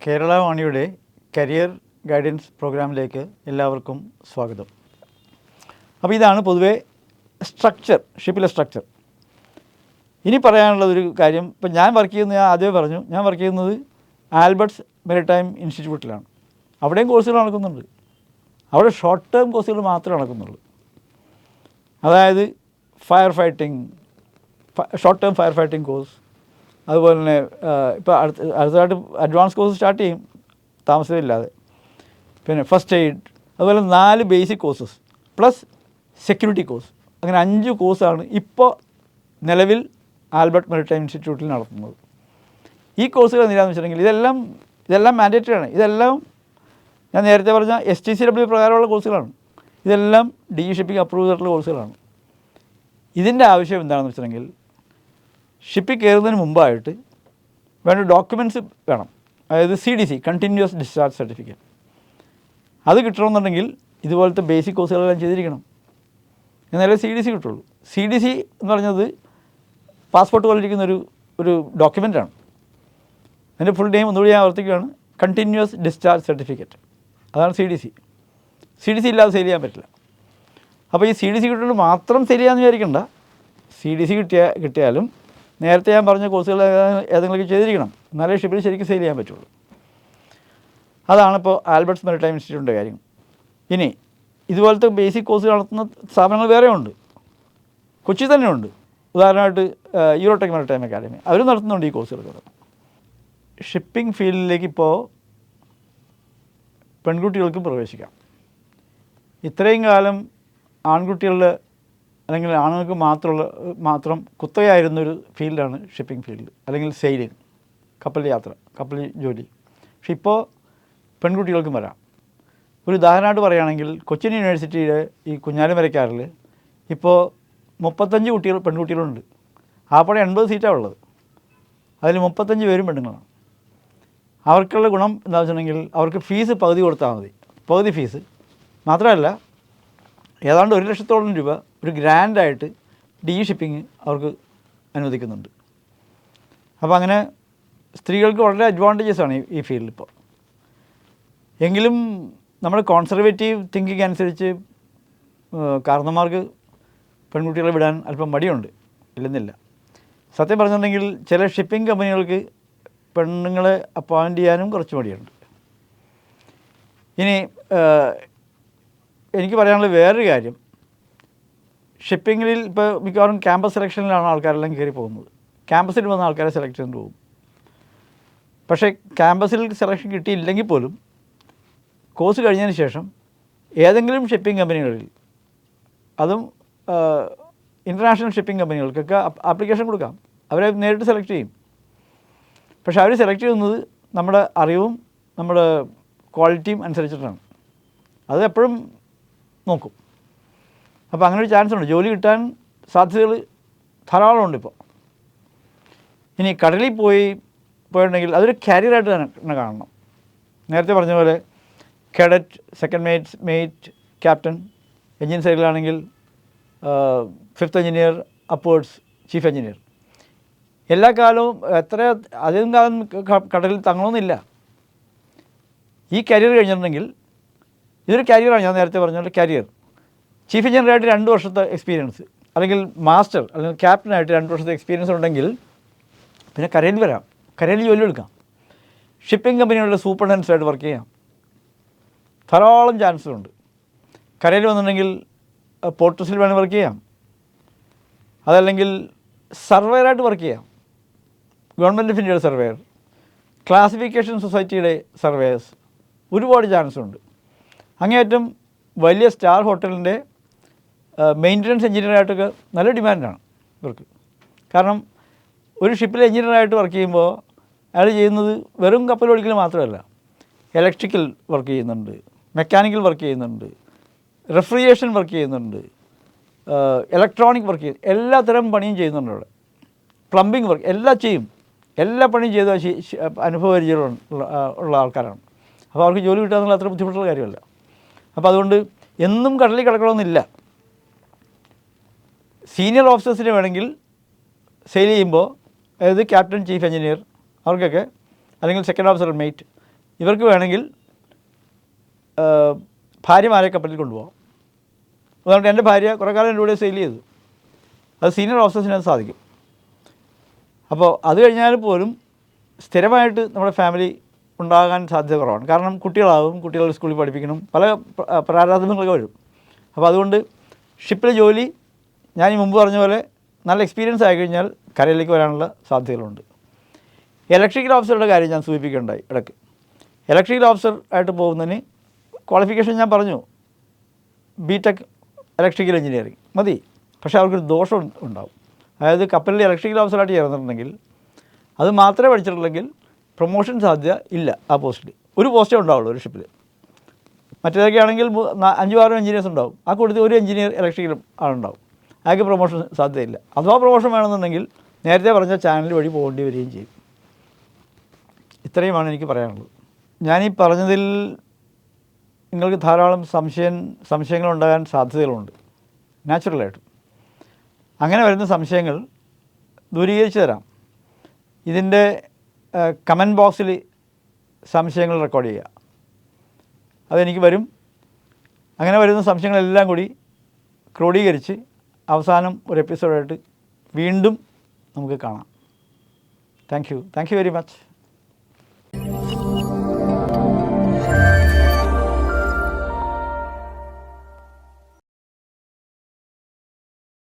കേരളവാണിയുടെ career guidance പ്രോഗ്രാമിലേക്ക് എല്ലാവർക്കും സ്വാഗതം. അപ്പോൾ ഇതാണ് പൊതുവേ സ്ട്രക്ചർ, ഷിപ്പിലെ സ്ട്രക്ചർ. ഇനി പറയാനുള്ളതൊരു കാര്യം, ഇപ്പം ഞാൻ വർക്ക് ചെയ്യുന്നത്, ഞാൻ ആദ്യമേ പറഞ്ഞു, ഞാൻ വർക്ക് ചെയ്യുന്നത് ആൽബർട്ട്സ് മെരിടൈം ഇൻസ്റ്റിറ്റ്യൂട്ടിലാണ്. അവിടെയും കോഴ്സുകൾ നടക്കുന്നുണ്ട്. അവിടെ ഷോർട്ട് ടേം കോഴ്സുകൾ മാത്രമേ നടക്കുന്നുള്ളൂ. അതായത് fire fighting, short term fire fighting course, അതുപോലെ തന്നെ ഇപ്പോൾ അടുത്തതായിട്ട് അഡ്വാൻസ് കോഴ്സ് സ്റ്റാർട്ട് ചെയ്യും താമസമില്ലാതെ. പിന്നെ ഫസ്റ്റ് എയ്ഡ്, അതുപോലെ 4 basic courses plus security course, അങ്ങനെ 5 കോഴ്സാണ് ഇപ്പോൾ നിലവിൽ ആൽബർട്ട് മെരിടൈം ഇൻസ്റ്റിറ്റ്യൂട്ടിൽ നടത്തുന്നത്. ഈ കോഴ്സുകൾ എന്തിനാണെന്ന് വെച്ചിട്ടുണ്ടെങ്കിൽ ഇതെല്ലാം മാൻഡേറ്ററി ആണ്. ഇതെല്ലാം ഞാൻ നേരത്തെ പറഞ്ഞ STCW പ്രകാരമുള്ള കോഴ്സുകളാണ്. ഇതെല്ലാം DE ഷിപ്പിംഗ് അപ്രൂവ് ചെയ്തിട്ടുള്ള കോഴ്സുകളാണ്. ഇതിൻ്റെ ആവശ്യം എന്താണെന്ന് വെച്ചിട്ടുണ്ടെങ്കിൽ, ഷിപ്പിൽ കയറുന്നതിന് മുമ്പായിട്ട് വേണ്ട ഡോക്യുമെൻറ്റ്സ് വേണം. അതായത് CDC, കണ്ടിന്യൂസ് ഡിസ്ചാർജ് സർട്ടിഫിക്കറ്റ്. അത് കിട്ടണമെന്നുണ്ടെങ്കിൽ ഇതുപോലത്തെ ബേസിക് കോഴ്സുകളെല്ലാം ചെയ്തിരിക്കണം. എന്നാലേ CDC കിട്ടുള്ളൂ. CDC എന്ന് പറഞ്ഞത് പാസ്പോർട്ട് പോലെ ഇരിക്കുന്ന ഒരു ഡോക്യുമെൻ്റാണ്. അതിൻ്റെ ഫുൾ നെയിം ഒന്നുകൂടി ഞാൻ ആവർത്തിക്കുകയാണ്, കണ്ടിന്യൂസ് ഡിസ്ചാർജ് സർട്ടിഫിക്കറ്റ്. അതാണ് CDC ഇല്ലാതെ സെയിൽ ചെയ്യാൻ പറ്റില്ല. അപ്പോൾ ഈ CDC കിട്ടുന്നത് മാത്രം സെയിൽ ചെയ്യാമെന്ന് വിചാരിക്കണ്ട. CDC കിട്ടിയാലും നേരത്തെ ഞാൻ പറഞ്ഞ കോഴ്സുകൾ ഏതെങ്കിലുമൊക്കെ ചെയ്തിരിക്കണം, എന്നാലേ ഷിപ്പിൽ ശരിക്കും സെയിൽ ചെയ്യാൻ പറ്റുള്ളൂ. അതാണിപ്പോൾ ആൽബർട്ട്സ് മെരിടൈം ഇൻസ്റ്റിറ്റ്യൂട്ടിൻ്റെ കാര്യം. ഇനി ഇതുപോലത്തെ ബേസിക് കോഴ്സ് നടത്തുന്ന സ്ഥാപനങ്ങൾ വേറെ ഉണ്ട്, കൊച്ചി തന്നെ ഉണ്ട്. ഉദാഹരണമായിട്ട് യൂറോടെക് മെരിടൈം അക്കാദമി, അവർ നടത്തുന്നുണ്ട് ഈ കോഴ്സുകൾ. ഷിപ്പിംഗ് ഫീൽഡിലേക്ക് ഇപ്പോൾ പെൺകുട്ടികൾക്കും പ്രവേശിക്കാം. ഇത്രയും കാലം ആൺകുട്ടികളുടെ അല്ലെങ്കിൽ ആണുങ്ങൾക്ക് മാത്രം കുത്തകയായിരുന്നൊരു ഫീൽഡാണ് ഷിപ്പിംഗ് ഫീൽഡ്, അല്ലെങ്കിൽ സെയിലിംഗ്, കപ്പൽ യാത്ര, കപ്പൽ ജോലി. പക്ഷെ ഇപ്പോൾ പെൺകുട്ടികൾക്കും വരാം. ഒരു ഉദാഹരണമായിട്ട് പറയുകയാണെങ്കിൽ, കൊച്ചിൻ യൂണിവേഴ്സിറ്റിയുടെ ഈ കുഞ്ഞാലിമരക്കാരിൽ ഇപ്പോൾ 35 പെൺകുട്ടികളുണ്ട്. ആപ്പടെ 80 സീറ്റാണ് ഉള്ളത്. അതിൽ 35 പേരും പെണ്ണുങ്ങളാണ്. അവർക്കുള്ള ഗുണം എന്താണെന്ന് വെച്ചിട്ടുണ്ടെങ്കിൽ, അവർക്ക് ഫീസ് പകുതി കൊടുത്താൽ മതി. പകുതി ഫീസ് മാത്രമല്ല, ഏതാണ്ട് 1 ലക്ഷത്തോളം രൂപ ഒരു ഗ്രാൻഡായിട്ട് DE ഷിപ്പിംഗ് അവർക്ക് അനുവദിക്കുന്നുണ്ട്. അപ്പോൾ അങ്ങനെ സ്ത്രീകൾക്ക് വളരെ അഡ്വാൻറ്റേജസാണ് ഈ ഫീൽഡിൽ ഇപ്പോൾ. എങ്കിലും നമ്മുടെ കോൺസർവേറ്റീവ് തിങ്കിങ് അനുസരിച്ച് കാരണന്മാർക്ക് പെൺകുട്ടികളെ വിടാൻ അല്പം മടിയുണ്ട്, ഇല്ലെന്നില്ല. സത്യം പറഞ്ഞിട്ടുണ്ടെങ്കിൽ ചില ഷിപ്പിംഗ് കമ്പനികൾക്ക് പെണ്ണുങ്ങളെ അപ്പോയിൻറ്റ് ചെയ്യാനും കുറച്ച് മടിയുണ്ട്. ഇനി എനിക്ക് പറയാനുള്ള വേറൊരു കാര്യം, ഷിപ്പിങ്ങിൽ ഇപ്പോൾ മിക്കവാറും ക്യാമ്പസ് സെലക്ഷനിലാണ് ആൾക്കാരെല്ലാം കയറി പോകുന്നത്. ക്യാമ്പസിൽ വന്ന ആൾക്കാരെ സെലക്ട് ചെയ്തുകൊണ്ട് പോകും. പക്ഷേ ക്യാമ്പസിൽ സെലക്ഷൻ കിട്ടിയില്ലെങ്കിൽ പോലും കോഴ്സ് കഴിഞ്ഞതിന് ശേഷം ഏതെങ്കിലും ഷിപ്പിംഗ് കമ്പനികളിൽ, അതും ഇൻ്റർനാഷണൽ ഷിപ്പിംഗ് കമ്പനികൾക്കൊക്കെ ആപ്ലിക്കേഷൻ കൊടുക്കാം. അവരെ നേരിട്ട് സെലക്ട് ചെയ്യും. പക്ഷേ അവർ സെലക്ട് ചെയ്യുന്നത് നമ്മുടെ അറിവും നമ്മുടെ ക്വാളിറ്റിയും അനുസരിച്ചിട്ടാണ്. അത് എപ്പോഴും നോക്കും. അപ്പോൾ അങ്ങനെ ഒരു ചാൻസ് ഉണ്ട്, ജോലി കിട്ടാൻ സാധ്യതകൾ ധാരാളമുണ്ട് ഇപ്പോൾ. ഇനി കടലിൽ പോയിട്ടുണ്ടെങ്കിൽ അതൊരു കരിയറായിട്ട് തന്നെ കാണണം. നേരത്തെ പറഞ്ഞ പോലെ cadet, second mate, captain, engine സൈഡിലാണെങ്കിൽ 5th engineer upwards chief engineer. എല്ലാ കാലവും അധികം കാലം കടലിൽ തങ്ങണമെന്നില്ല. ഈ കരിയർ കഴിഞ്ഞിട്ടുണ്ടെങ്കിൽ ഇതൊരു കരിയറാണ്. ഞാൻ നേരത്തെ പറഞ്ഞ പോലെ കരിയർ. ചീഫ് എഞ്ചിനീയറായിട്ട് 2 വർഷത്തെ എക്സ്പീരിയൻസ്, അല്ലെങ്കിൽ മാസ്റ്റർ അല്ലെങ്കിൽ ക്യാപ്റ്റനായിട്ട് 2 വർഷത്തെ എക്സ്പീരിയൻസ് ഉണ്ടെങ്കിൽ പിന്നെ കരയിൽ വരാം, കരയിൽ ജോലി എടുക്കാം. ഷിപ്പിംഗ് കമ്പനികളുടെ സൂപ്പർഡൻസായിട്ട് വർക്ക് ചെയ്യാം. ധാരാളം ചാൻസുണ്ട്. കരയിൽ വന്നിട്ടുണ്ടെങ്കിൽ പോർട്ട് ട്രസ്റ്റിൽ വേണമെങ്കിൽ വർക്ക് ചെയ്യാം. അതല്ലെങ്കിൽ സർവേയറായിട്ട് വർക്ക് ചെയ്യാം. ഗവൺമെൻറ് ഓഫ് ഇന്ത്യയുടെ സർവേയർ, ക്ലാസിഫിക്കേഷൻ സൊസൈറ്റിയുടെ സർവേയേഴ്സ്, ഒരുപാട് ചാൻസുണ്ട്. അങ്ങേയറ്റം വലിയ സ്റ്റാർ ഹോട്ടലിൻ്റെ മെയിൻ്റനൻസ് എഞ്ചിനീയറായിട്ടൊക്കെ നല്ല ഡിമാൻഡാണ് ഇവർക്ക്. കാരണം ഒരു ഷിപ്പിൽ എഞ്ചിനീയറായിട്ട് വർക്ക് ചെയ്യുമ്പോൾ അയാൾ ചെയ്യുന്നത് വെറും കപ്പൽ ഓടിക്കൽ മാത്രമല്ല, ഇലക്ട്രിക്കൽ വർക്ക് ചെയ്യുന്നുണ്ട്, മെക്കാനിക്കൽ വർക്ക് ചെയ്യുന്നുണ്ട്, റെഫ്രിജറേഷൻ വർക്ക് ചെയ്യുന്നുണ്ട്, ഇലക്ട്രോണിക് വർക്ക് ചെയ്യും, എല്ലാ തരം പണിയും ചെയ്യുന്നുണ്ട് അവിടെ. പ്ലംബിംഗ് വർക്ക് എല്ലാം ചെയ്യും. എല്ലാ പണിയും ചെയ്ത അനുഭവപരിചയം ഉള്ള ആൾക്കാരാണ്. അപ്പോൾ അവർക്ക് ജോലി കിട്ടുക എന്നുള്ള അത്ര ബുദ്ധിമുട്ടുള്ള കാര്യമല്ല. അപ്പോൾ അതുകൊണ്ട് എന്നും കടലിൽ കിടക്കണമെന്നില്ല. സീനിയർ ഓഫീസേഴ്സിന് വേണമെങ്കിൽ സെയിൽ ചെയ്യുമ്പോൾ, അതായത് ക്യാപ്റ്റൻ, ചീഫ് എഞ്ചിനീയർ, അവർക്കൊക്കെ, അല്ലെങ്കിൽ സെക്കൻഡ് ഓഫീസർ മേറ്റ്, ഇവർക്ക് വേണമെങ്കിൽ ഭാര്യമാരെ കപ്പലിൽ കൊണ്ടുപോകാം. അതുകൊണ്ട് എൻ്റെ ഭാര്യ കുറേ കാലം എൻ്റെ കൂടെ സെയിൽ ചെയ്തു. അത് സീനിയർ ഓഫീസേഴ്സിന് അത് സാധിക്കും. അപ്പോൾ അത് കഴിഞ്ഞാൽ പോലും സ്ഥിരമായിട്ട് നമ്മുടെ ഫാമിലി ഉണ്ടാകാൻ സാധ്യത കുറവാണ്. കാരണം കുട്ടികളാവും, കുട്ടികൾ സ്കൂളിൽ പഠിപ്പിക്കണം, പല പ്രാരാബ്ധങ്ങളൊക്കെ വരും. അപ്പോൾ അതുകൊണ്ട് ഷിപ്പിലെ ജോലി ഞാൻ ഈ മുമ്പ് പറഞ്ഞ പോലെ നല്ല എക്സ്പീരിയൻസ് ആയിക്കഴിഞ്ഞാൽ കരയിലേക്ക് വരാനുള്ള സാധ്യതകളുണ്ട്. ഇലക്ട്രിക്കൽ ഓഫീസറുടെ കാര്യം ഞാൻ സൂചിപ്പിക്കുകയുണ്ടായി ഇടയ്ക്ക്. ഇലക്ട്രിക്കൽ ഓഫീസർ ആയിട്ട് പോകുന്നതിന് ക്വാളിഫിക്കേഷൻ ഞാൻ പറഞ്ഞു, ബിടെക് ഇലക്ട്രിക്കൽ എഞ്ചിനീയറിംഗ് മതി. പക്ഷേ അവർക്കൊരു ദോഷം ഉണ്ടാവും. അതായത് കപ്പലിൽ ഇലക്ട്രിക്കൽ ഓഫീസറായിട്ട് ചേർന്നിട്ടുണ്ടെങ്കിൽ അത് മാത്രമേ പഠിച്ചിട്ടുണ്ടെങ്കിൽ പ്രൊമോഷൻ സാധ്യത ഇല്ല. ആ പോസ്റ്റിൽ ഒരു പോസ്റ്റേ ഉണ്ടാവുള്ളൂ ഒരു ഷിപ്പിൽ. മറ്റേതൊക്കെ ആണെങ്കിൽ 5-6 എഞ്ചിനീയേഴ്സ് ഉണ്ടാവും. ആ കൂട്ടത്തിൽ ഒരു എഞ്ചിനീയർ ഇലക്ട്രിക്കലും ആളുണ്ടാവും. അയാൾക്ക് പ്രൊമോഷൻ സാധ്യതയില്ല. അഥവാ പ്രൊമോഷൻ വേണമെന്നുണ്ടെങ്കിൽ നേരത്തെ പറഞ്ഞ ചാനൽ വഴി പോകേണ്ടി വരികയും ചെയ്യും. ഇത്രയുമാണ് എനിക്ക് പറയാനുള്ളത്. ഞാനീ പറഞ്ഞതിൽ നിങ്ങൾക്ക് ധാരാളം സംശയങ്ങളുണ്ടാകാൻ സാധ്യതകളുണ്ട് നാച്ചുറലായിട്ടും. അങ്ങനെ വരുന്ന സംശയങ്ങൾ ദൂരീകരിച്ച് തരാം. ഇതിൻ്റെ കമൻറ്റ് ബോക്സിൽ സംശയങ്ങൾ റെക്കോർഡ് ചെയ്യുക, അതെനിക്ക് വരും. അങ്ങനെ വരുന്ന സംശയങ്ങളെല്ലാം കൂടി ക്രോഡീകരിച്ച് അവസാനം ഒരു എപ്പിസോഡായിട്ട് വീണ്ടും നമുക്ക് കാണാം. Thank you very much.